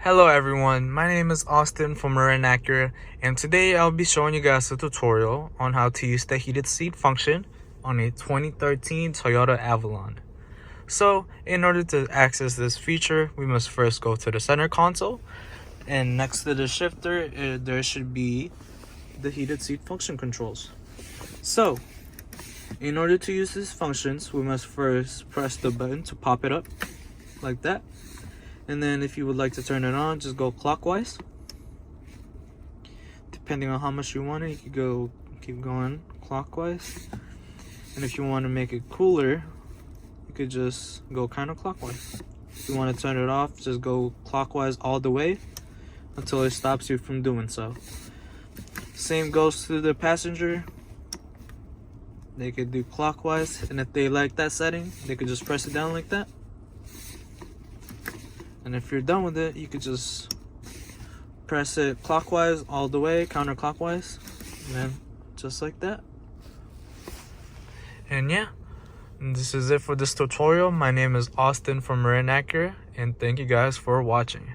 Hello everyone, my name is Austin from Marin Acura, and today I'll be showing you guys a tutorial on how to use the heated seat function on a 2013 Toyota Avalon. So in order to access this feature, we must first go to the center console, and next to the shifter there should be the heated seat function controls. So in order to use these functions, we must first press the button to pop it up like that. And then if you would like to turn it on, just go clockwise. Depending on how much you want it, you could keep going clockwise. And if you want to make it cooler, you could just go counterclockwise. If you want to turn it off, just go clockwise all the way until it stops you from doing so. Same goes to the passenger. They could do clockwise, and if they like that setting, they could just press it down like that. And if you're done with it, you could just press it clockwise all the way, counterclockwise, and then just like that. And yeah, this is it for this tutorial. My name is Austin from Marin Acura, and thank you guys for watching.